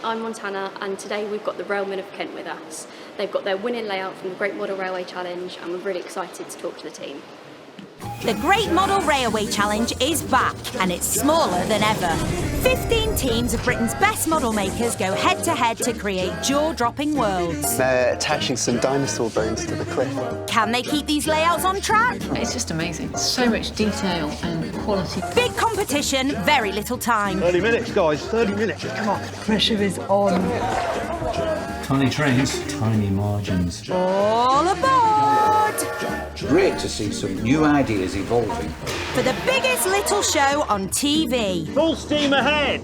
I'm Montana, and today we've got the Railmen of Kent with us. They've got their winning layout from the Great Model Railway Challenge, and we're really excited to talk to the team. The Great Model Railway Challenge is back, and it's smaller than ever. 15 teams of Britain's best model makers go head-to-head to create jaw-dropping worlds. They're attaching some dinosaur bones to the cliff. Can they keep these layouts on track? It's just amazing. So much detail and quality. Big competition, very little time. 30 minutes, guys, 30 minutes. Come on. Pressure is on. Tiny trains, tiny margins. All aboard! Great to see some new ideas evolving. For the biggest little show on TV. Full steam ahead.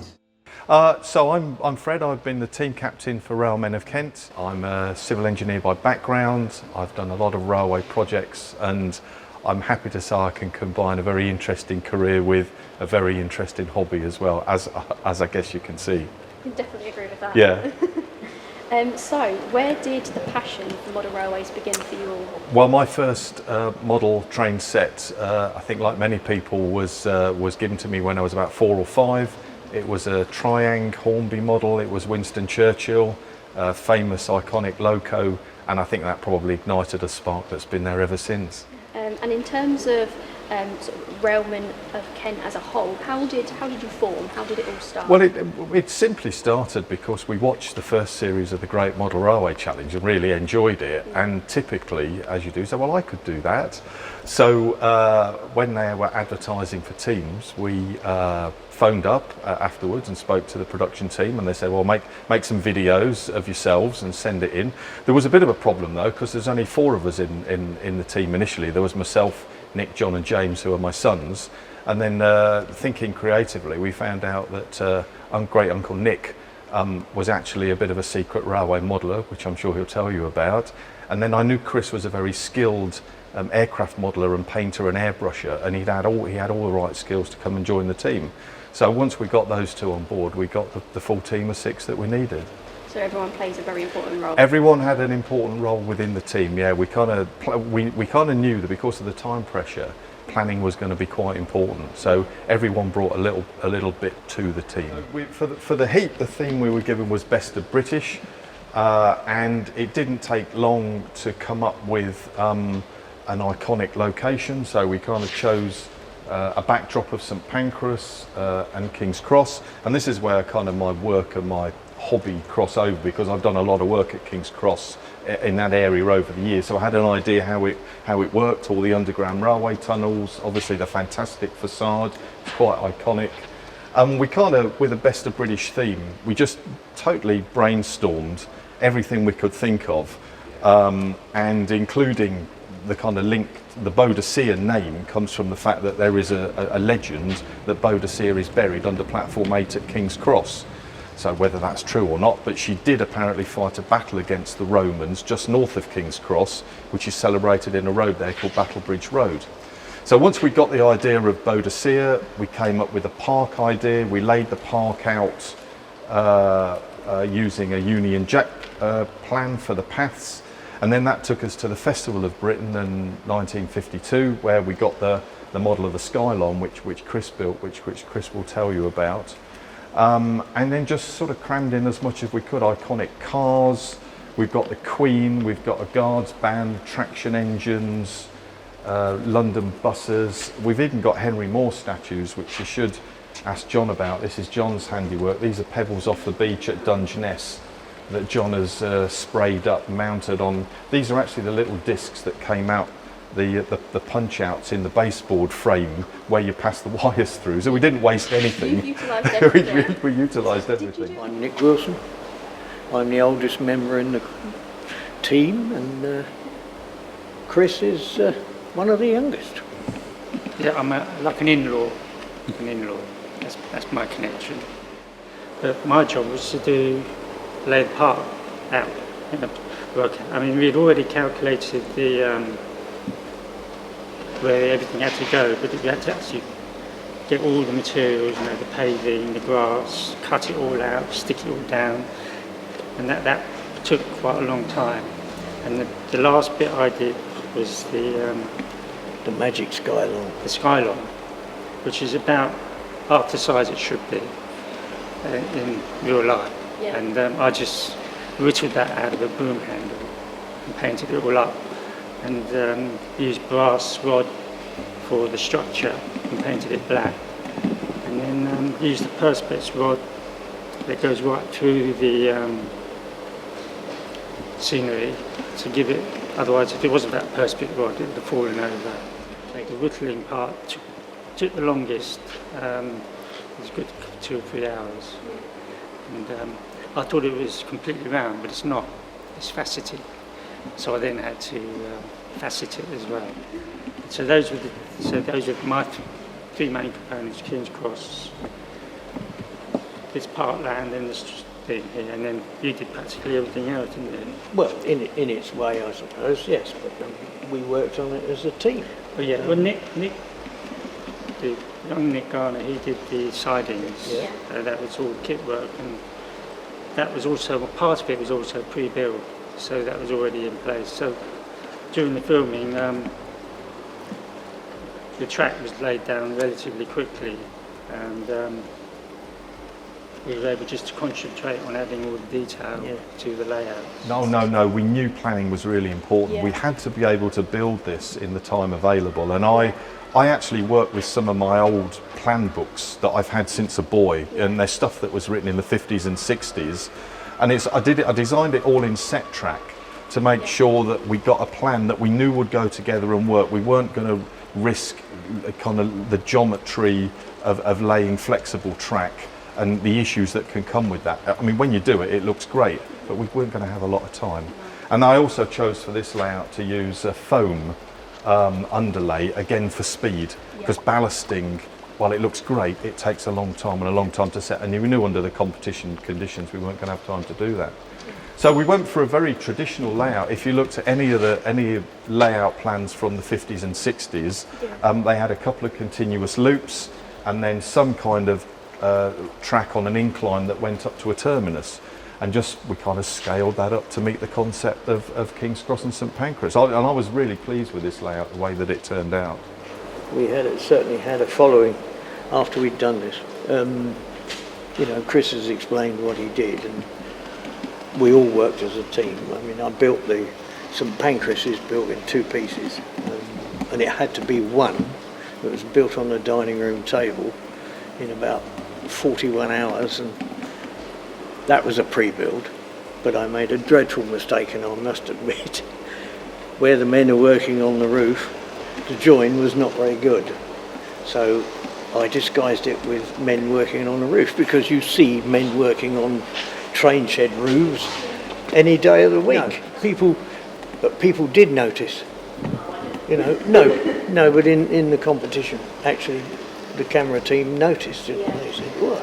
So I'm Fred. I've been the team captain for Railmen of Kent. I'm a civil engineer by background. I've done a lot of railway projects, and I'm happy to say I can combine a very interesting career with a very interesting hobby as well, as I guess you can see. I can definitely agree with that. Yeah. So, where did the passion for model railways begin for you all? Well, my first model train set, I think like many people, was given to me when I was about 4 or 5. It was a Triang Hornby model. It was Winston Churchill, famous iconic loco, and I think that probably ignited a spark that's been there ever since. And in terms of sort of Railmen of Kent as a whole, how did you form? How did it all start? Well, it simply started because we watched the first series of the Great Model Railway Challenge and really enjoyed it. And typically, as you do, say, well, I could do that. So when they were advertising for teams, we phoned up afterwards and spoke to the production team, and they said, well, make some videos of yourselves and send it in. There was a bit of a problem though, because there's only 4 of us in the team initially. There was myself, Nick, John and James, who are my sons, and then thinking creatively, we found out that great uncle Nick was actually a bit of a secret railway modeller, which I'm sure he'll tell you about. And then I knew Chris was a very skilled aircraft modeller and painter and airbrusher, and he had all the right skills to come and join the team. So once we got those 2 on board, we got the full team of 6 that we needed. So everyone plays a very important role. Everyone had an important role within the team. Yeah, we kind of knew that because of the time pressure, planning was going to be quite important. So everyone brought a little bit to the team. For the heat, the theme we were given was Best of British, and it didn't take long to come up with an iconic location. So we kind of chose a backdrop of St Pancras and King's Cross, and this is where kind of my work and my hobby cross over, because I've done a lot of work at King's Cross in that area over the years, so I had an idea how it worked, all the underground railway tunnels, obviously the fantastic facade, it's quite iconic. We kind of, with a Best of British theme, we just totally brainstormed everything we could think of, and including the kind of link. The Boadicea name comes from the fact that there is a legend that Boadicea is buried under platform 8 at King's Cross. So whether that's true or not, but she did apparently fight a battle against the Romans just north of King's Cross, which is celebrated in a road there called Battlebridge Road. So once we got the idea of Boadicea, we came up with a park idea. We laid the park out using a Union Jack plan for the paths. And then that took us to the Festival of Britain in 1952, where we got the model of the Skylon, which Chris built, which Chris will tell you about. And then just sort of crammed in as much as we could. Iconic cars, we've got the Queen, we've got a Guards band, traction engines, London buses. We've even got Henry Moore statues, which you should ask John about. This is John's handiwork. These are pebbles off the beach at Dungeness that John has sprayed up, mounted on. These are actually the little discs that came out, the punch outs in the baseboard frame where you pass the wires through. So we didn't waste anything. You utilised everything. we utilised everything. I'm Nick Wilson. I'm the oldest member in the team, and Chris is one of the youngest. Yeah, I'm like an in-law. That's my connection. But my job was to lay the park out. I mean, we'd already calculated where everything had to go, but we had to actually get all the materials, the paving, the grass, cut it all out, stick it all down, and that took quite a long time. And the last bit I did was the magic Skylon. The Skylon, which is about half the size it should be in real life. Yeah. And I just whittled that out of a broom handle and painted it all up, and used brass rod for the structure and painted it black, and then used the perspex rod that goes right through the scenery to give it, otherwise if it wasn't that perspex rod it would have fallen over. Like the whittling part took the longest, it was good 2 or 3 hours, and I thought it was completely round, but it's not, it's faceted, so I then had to facet it as well. So those were my three main components: King's Cross, this parkland, and this thing here, and then you did practically everything else, didn't you? Well, in its way, I suppose, yes, but we worked on it as a team. Oh yeah, well Nick, the young Nick Garner, he did the sidings. Yeah. That was all kit work, and that was also, well, part of it was also pre-built, so that was already in place. So during the filming, the track was laid down relatively quickly, and we were able just to concentrate on adding all the detail to the layout. No, we knew planning was really important. Yeah. We had to be able to build this in the time available, and I actually worked with some of my old plan books that I've had since a boy, and there's stuff that was written in the 50s and 60s, and I designed it all in set track to make sure that we got a plan that we knew would go together and work. We weren't going to risk kind of the geometry of laying flexible track and the issues that can come with that. I mean, when you do it, it looks great, but we weren't going to have a lot of time. And I also chose for this layout to use a foam underlay, again for speed, because ballasting, while it looks great, it takes a long time to set, and you knew under the competition conditions we weren't going to have time to do that. So we went for a very traditional layout. If you looked at any layout plans from the 50s and 60s, they had a couple of continuous loops and then some kind of track on an incline that went up to a terminus, and we kind of scaled that up to meet the concept of King's Cross and St Pancras. And I was really pleased with this layout, the way that it turned out. We certainly had a following after we'd done this. Chris has explained what he did, and we all worked as a team. I mean, I built St Pancras is built in 2 pieces, and it had to be one that was built on the dining room table in about 41 hours, and that was a pre-build. But I made a dreadful mistake, and I must admit, where the men are working on the roof, the join was not very good. So I disguised it with men working on the roof, because you see men working on train shed roofs any day of the week. People did notice. But in the competition, actually, the camera team noticed it. And they said, "What?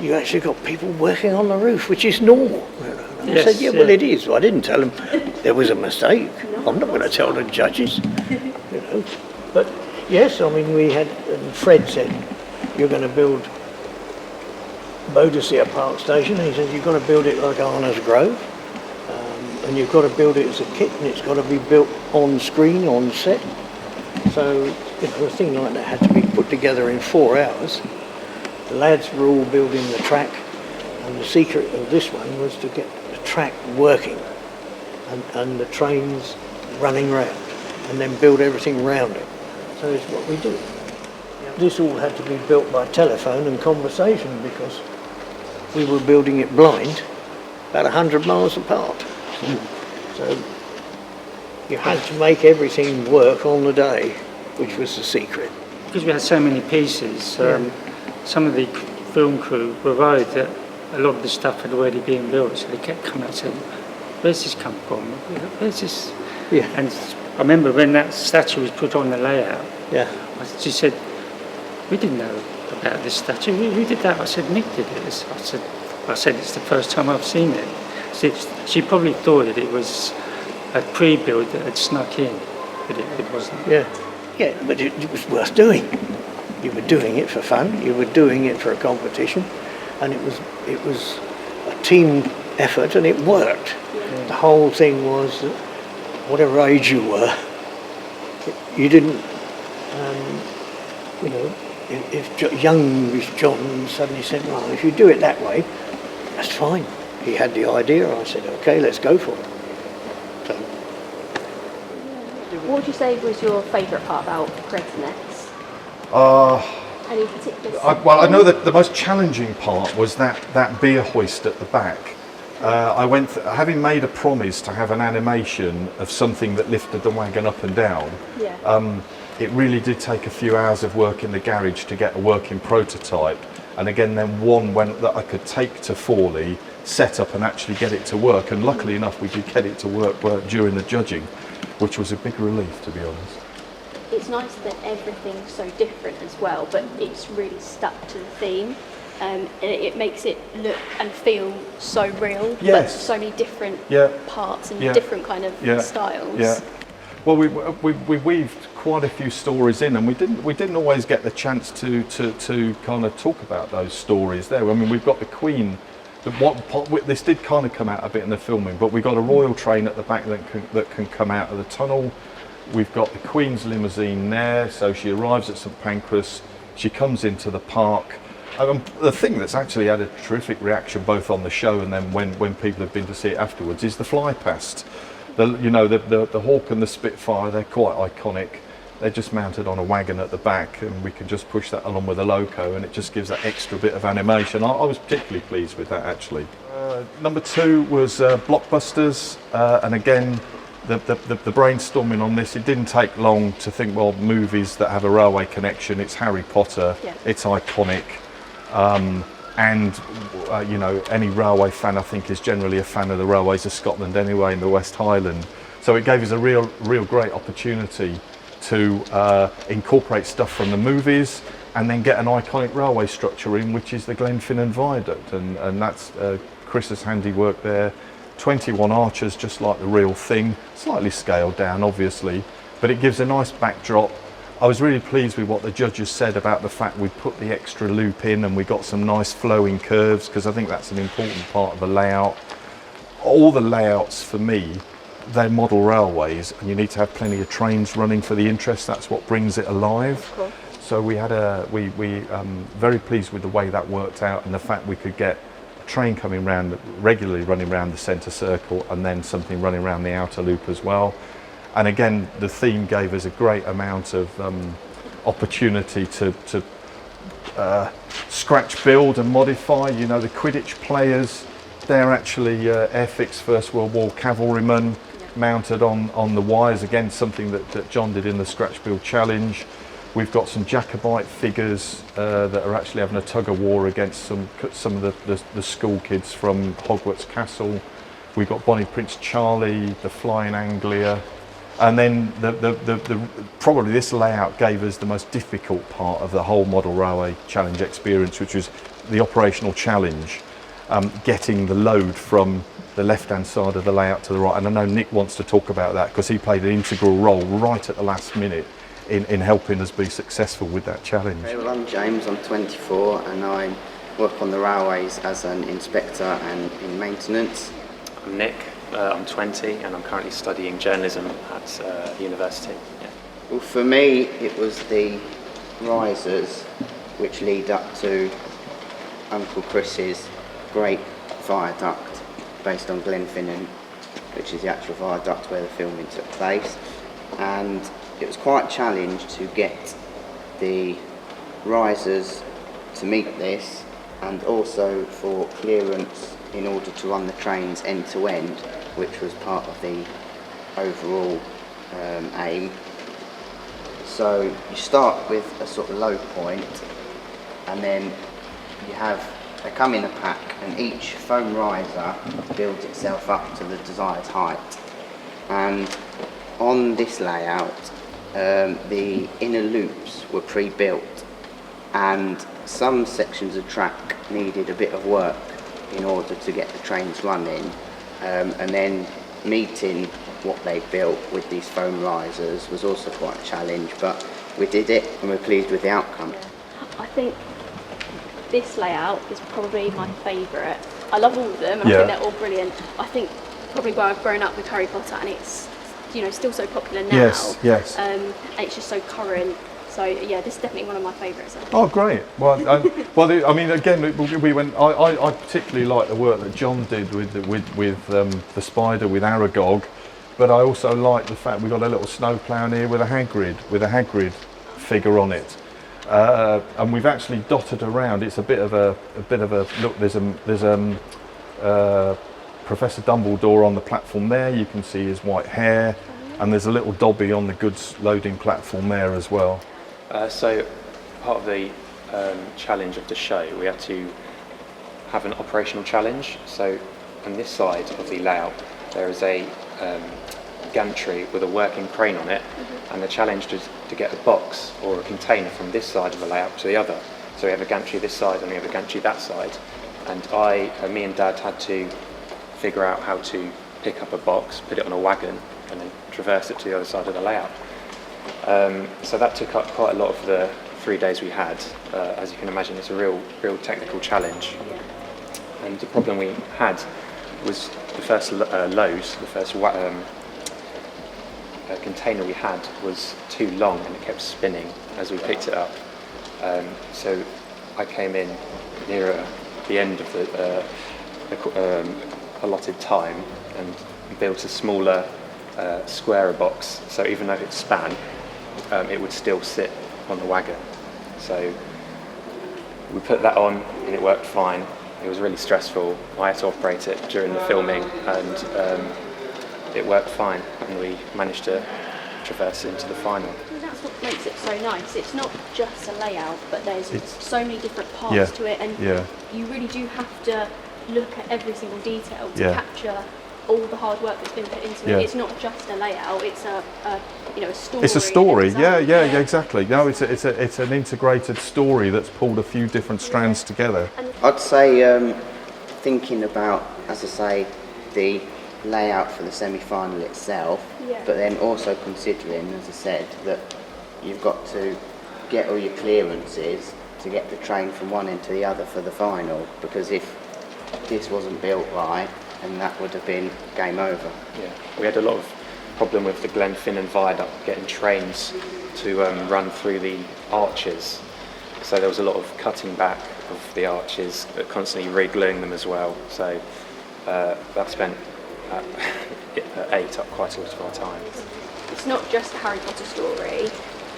You actually got people working on the roof, which is normal." And I said, well, it is. I didn't tell them there was a mistake. I'm not going to tell the judges. But yes, I mean, we had, and Fred said, "You're going to build Boadicea Park Station." And he said, "You've got to build it like Arna's Grove, and you've got to build it as a kit, and it's got to be built on screen, on set." So, a thing like that had to be put together in 4 hours. The lads were all building the track, and the secret of this one was to get the track working and the trains running round, and then build everything round it. So it's what we do. This all had to be built by telephone and conversation, because we were building it blind, about 100 miles apart. So you had to make everything work on the day, which was the secret. Because we had so many pieces, some of the film crew were worried that a lot of the stuff had already been built, so they kept coming out and saying, "Where's this come from? Where's this?" Yeah. And I remember when that statue was put on the layout, she said, "We didn't know about this statue. Who did that?" I said, "Nick did it." I said, "It's the first time I've seen it." She probably thought that it was a pre-build that had snuck in, but it wasn't. Yeah, but it was worth doing. You were doing it for fun. You were doing it for a competition, and it was a team effort, and it worked. Yeah. The whole thing was that whatever age you were, you didn't. If young John suddenly said, "Well, if you do it that way, that's fine. He had the idea. I said, okay, let's go for it. So, What would you say was your favourite part about creating this? Any particular? Well, I know that the most challenging part was that beer hoist at the back. I went, having made a promise to have an animation of something that lifted the wagon up and down. Yeah. It really did take a few hours of work in the garage to get a working prototype, and again then one that I could take to Forley, set up and actually get it to work, and luckily enough we did get it to work during the judging, which was a big relief, to be honest. It's nice that everything's so different as well, but it's really stuck to the theme. And it makes it look and feel so real, Yes. but so many different parts and Yeah. different kind of Yeah. styles. Yeah. Well, we weaved quite a few stories in, and we didn't always get the chance to kind of talk about those stories there. I mean, we've got the Queen. This did kind of come out a bit in the filming, but we've got a royal train at the back that can come out of the tunnel. We've got the Queen's limousine there, so she arrives at St Pancras. She comes into the park. The thing that's actually had a terrific reaction both on the show and then when people have been to see it afterwards is the fly past. The Hawk and the Spitfire, they're quite iconic. They're just mounted on a wagon at the back, and we can just push that along with a loco, and it just gives that extra bit of animation. I was particularly pleased with that, actually. Number 2 was Blockbusters, and again, the brainstorming on this, it didn't take long to think, well, movies that have a railway connection, it's Harry Potter, it's iconic. Any railway fan, I think, is generally a fan of the Railways of Scotland anyway, in the West Highland. So it gave us a real great opportunity to incorporate stuff from the movies and then get an iconic railway structure in, which is the Glenfinnan Viaduct, and that's Chris's handiwork there. 21 arches, just like the real thing, slightly scaled down, obviously, but it gives a nice backdrop. I was really pleased with what the judges said about the fact we put the extra loop in and we got some nice flowing curves, because I think that's an important part of the layout. All the layouts for me, they're model railways, and you need to have plenty of trains running for the interest. That's what brings it alive. Cool. So we had very pleased with the way that worked out, and the fact we could get a train coming round, regularly running around the centre circle, and then something running around the outer loop as well. And again, the theme gave us a great amount of opportunity to scratch, build and modify. You know, the Quidditch players, they're actually Airfix First World War cavalrymen mounted on the wires. Again, something that John did in the Scratch Build Challenge. We've got some Jacobite figures that are actually having a tug of war against some of the school kids from Hogwarts Castle. We've got Bonnie Prince Charlie, the Flying Anglia. And then probably this layout gave us the most difficult part of the whole Model Railway Challenge experience, which was the operational challenge, getting the load from the left-hand side of the layout to the right. And I know Nick wants to talk about that, because he played an integral role right at the last minute in helping us be successful with that challenge. Okay, well, I'm James, I'm 24, and I work on the railways as an inspector and in maintenance. I'm Nick. I'm 20 and I'm currently studying journalism at university. Yeah. Well, for me, it was the risers which lead up to Uncle Chris's great viaduct based on Glenfinnan, which is the actual viaduct where the filming took place. And it was quite a challenge to get the risers to meet this, and also for clearance in order to run the trains end to end, which was part of the overall aim. So you start with a sort of low point, and then they come in a pack, and each foam riser builds itself up to the desired height. And on this layout, the inner loops were pre-built, and some sections of track needed a bit of work in order to get the trains running. And then meeting what they built with these foam risers was also quite a challenge, but we did it and we're pleased with the outcome. I think this layout is probably my favourite. I love all of them, and I think they're all brilliant. I think probably where I've grown up with Harry Potter, and it's still so popular now. Yes. And it's just so current, So yeah, this is definitely one of my favourites. Oh, great. Well, I mean, again, we went. I particularly like the work that John did with the spider with Aragog, but I also like the fact we got a little snowplow here with a Hagrid figure on it, and we've actually dotted around. It's a bit of a look. There's Professor Dumbledore on the platform there. You can see his white hair, and there's a little Dobby on the goods loading platform there as well. So part of the challenge of the show, we had to have an operational challenge. So on this side of the layout, there is a gantry with a working crane on it, and the challenge was to get a box or a container from this side of the layout to the other. So we have a gantry this side and we have a gantry that side, and me and Dad had to figure out how to pick up a box, put it on a wagon, and then traverse it to the other side of the layout. So that took up quite a lot of the 3 days we had. As you can imagine, it's a real technical challenge. And the problem we had was the first load, the first container we had was too long and it kept spinning as we picked it up. So I came in nearer the end of the allotted time and built a smaller, squarer box. So even though it span, it would still sit on the wagon. So we put that on and it worked fine. It was really stressful. I had to operate it during the filming, and it worked fine, and we managed to traverse into the final. Well, that's what makes it so nice. It's not just a layout, but there's so many different parts to it, and you really do have to look at every single detail to capture all the hard work that's been put into it. It's not just a layout; it's a story. It's a story. Yeah, exactly. No, it's an integrated story that's pulled a few different strands together. I'd say thinking about, as I say, the layout for the semi-final itself, but then also considering, as I said, that you've got to get all your clearances to get the train from one end to the other for the final, because if this wasn't built right, and that would have been game over. Yeah, we had a lot of problem with the Glenfinnan viaduct getting trains to run through the arches. So there was a lot of cutting back of the arches, constantly re-gluing them as well. So that ate up quite a lot of our time. It's not just a Harry Potter story,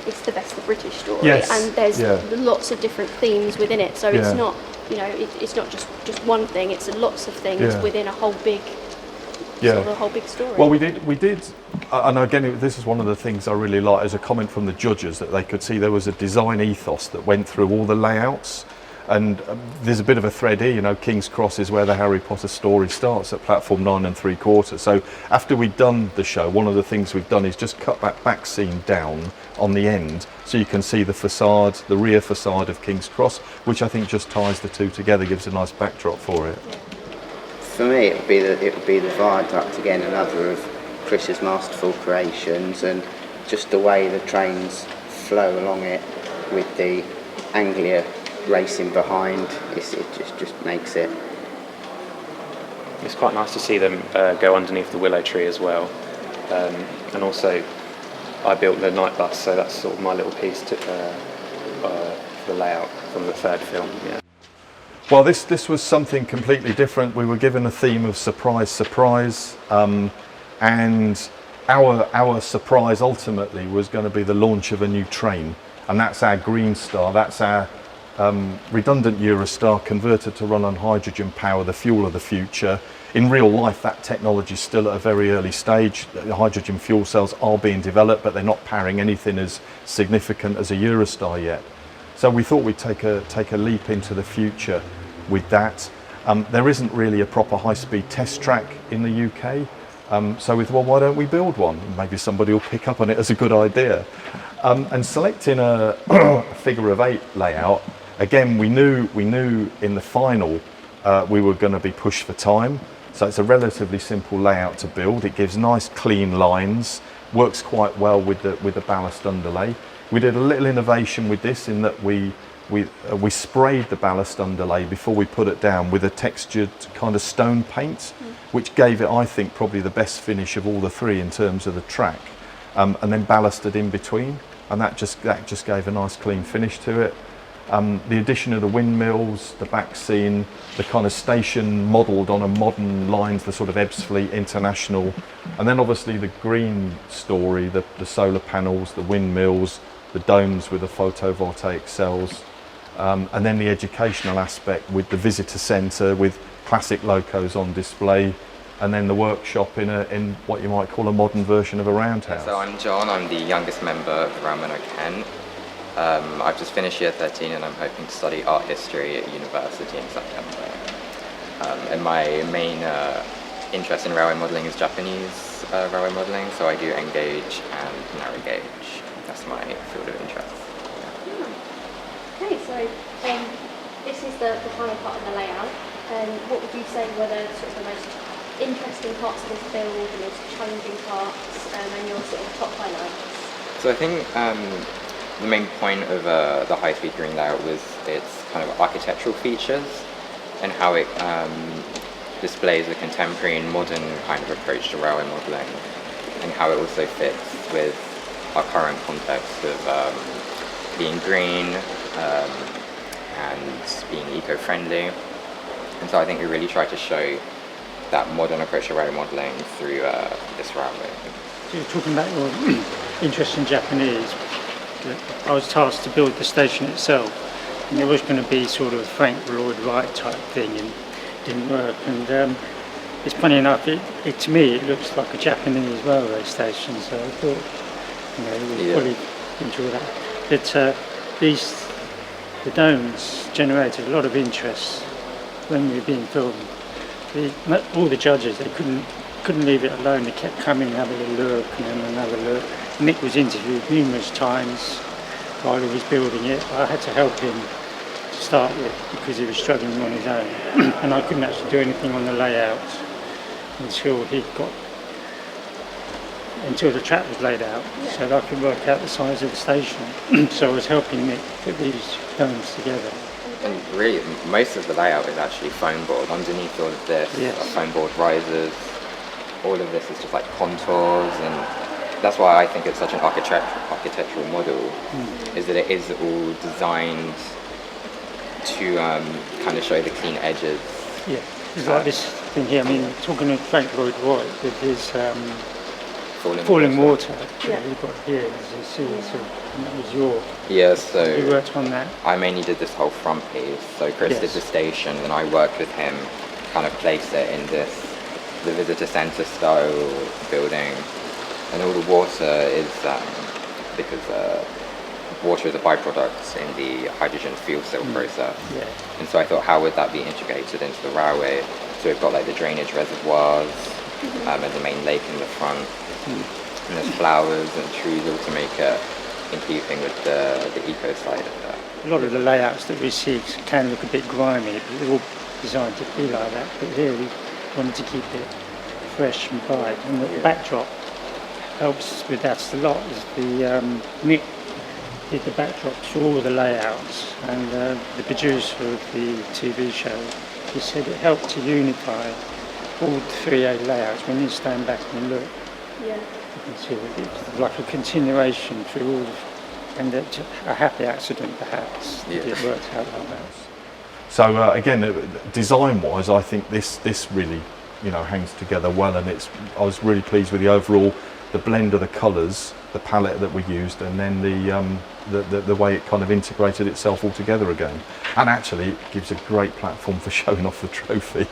it's the best of British story. Yes. And there's lots of different themes within it. So it's not, it's not just one thing, it's lots of things within a whole big sort of a whole big story. Well, we did, and again, this is one of the things I really like as a comment from the judges, that they could see there was a design ethos that went through all the layouts. And there's a bit of a thread here, King's Cross is where the Harry Potter story starts, at platform 9 3/4. So after we'd done the show, one of the things we've done is just cut that back scene down on the end, so you can see the facade, the rear facade of King's Cross, which I think just ties the two together, gives a nice backdrop for it. For me, it would be the viaduct again, another of Chris's masterful creations, and just the way the trains flow along it with the Anglia racing behind, it just makes it. It's quite nice to see them go underneath the willow tree as well, and also I built the night bus, so that's sort of my little piece to the layout from the third film. Yeah. Well, this was something completely different. We were given a theme of surprise, and our surprise ultimately was going to be the launch of a new train, and that's our Green Star. That's our redundant Eurostar converted to run on hydrogen power, the fuel of the future. In real life, that technology is still at a very early stage. The hydrogen fuel cells are being developed, but they're not powering anything as significant as a Eurostar yet. So we thought we'd take a leap into the future with that. There isn't really a proper high-speed test track in the UK. So we thought, well, why don't we build one? Maybe somebody will pick up on it as a good idea. And selecting a figure of 8 layout, again, we knew in the final we were going to be pushed for time. So it's a relatively simple layout to build. It gives nice clean lines, works quite well with the ballast underlay. We did a little innovation with this in that we sprayed the ballast underlay before we put it down with a textured kind of stone paint, which gave it, I think, probably the best finish of all the three in terms of the track, and then ballasted in between. and that just gave a nice clean finish to it. The addition of the windmills, the back scene, the kind of station modelled on a modern lines, the sort of Ebbsfleet International, and then obviously the green story, the solar panels, the windmills, the domes with the photovoltaic cells, and then the educational aspect with the visitor centre with classic locos on display, and then the workshop in what you might call a modern version of a roundhouse. So I'm John, I'm the youngest member of the Railmen of Kent. I've just finished year 13 and I'm hoping to study art history at university in September. And my main interest in railway modelling is Japanese railway modelling, so I do engauge and narrow gauge. That's my field of interest. Yeah. Okay, so this is the final part of the layout. What would you say were the sort of the most interesting parts of this build, the most challenging parts, and your sort of top highlights? So I think the main point of the high-speed green layout was its kind of architectural features and how it displays a contemporary and modern kind of approach to railway modelling, and how it also fits with our current context of being green and being eco-friendly. And so I think we really tried to show that modern approach to railway modelling through this railway. So you're talking about your interest in Japanese. I was tasked to build the station itself, and it was going to be sort of a Frank Lloyd Wright type thing, and it didn't work. And it's funny enough, to me it looks like a Japanese railway station, so I thought, we'll probably enjoy that. But the domes generated a lot of interest when we were being filmed. All the judges, they couldn't leave it alone. They kept coming and having a look and then another look. Nick was interviewed numerous times while he was building it. I had to help him to start with because he was struggling on his own, and I couldn't actually do anything on the layout until the track was laid out, so that I could work out the size of the station. So I was helping Nick put these domes together. And really, most of the layout is actually foam board. Underneath all of this are foam board risers. All of this is just like contours, and that's why I think it's such an architectural model, is that it is all designed to kind of show the clean edges. Yeah, it's like this thing here. I mean, talking of Frank Lloyd Wright with his Falling Water. Yeah, you've got here, as you see, so that was your. Yeah, so you worked on that. I mainly did this whole front piece. So Chris did the station, and I worked with him, kind of place it in the visitor centre style building, and all the water is because water is a byproduct in the hydrogen fuel cell process. Yeah. And so I thought, how would that be integrated into the railway? So we've got like the drainage reservoirs and the main lake in the front. And there's flowers and trees all to make it in keeping with the eco side of that. A lot of the layouts that we see can look a bit grimy, but they're all designed to be like that. But here we wanted to keep it fresh and bright, and the backdrop helps with that a lot. Nick did the backdrops for all the layouts, and the producer of the TV show, he said it helped to unify all the 3A layouts when you stand back and look. Yeah. You can see that it's like a continuation through all and a happy accident perhaps that it worked out like that. So again, design-wise, I think this really, hangs together well, and I was really pleased with the overall, the blend of the colours, the palette that we used, and then the way it kind of integrated itself all together again. And actually, it gives a great platform for showing off the trophy.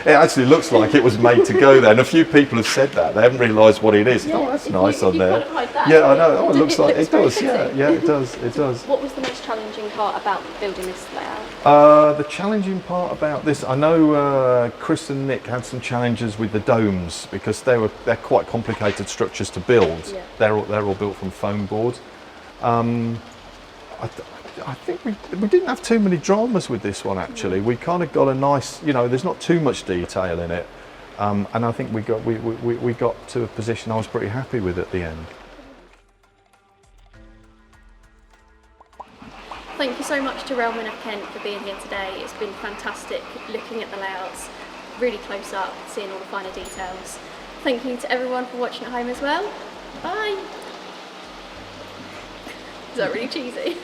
It actually looks like it was made to go there, and a few people have said that. They haven't realised what it is. Yeah, that's nice on there. Yeah, I know. It looks like it does. Yeah, it does. It does. What was the most challenging part about building this layout? The challenging part about this, I know Chris and Nick had some challenges with the domes because they're quite complicated structures to build. Yeah. They're all built from foam board. I think we didn't have too many dramas with this one actually. We kind of got a nice, there's not too much detail in it, and I think we got to a position I was pretty happy with at the end. Thank you so much to Railmen of Kent for being here today. It's been fantastic looking at the layouts, really close up, seeing all the finer details. Thank you to everyone for watching at home as well. Bye! Is that really cheesy?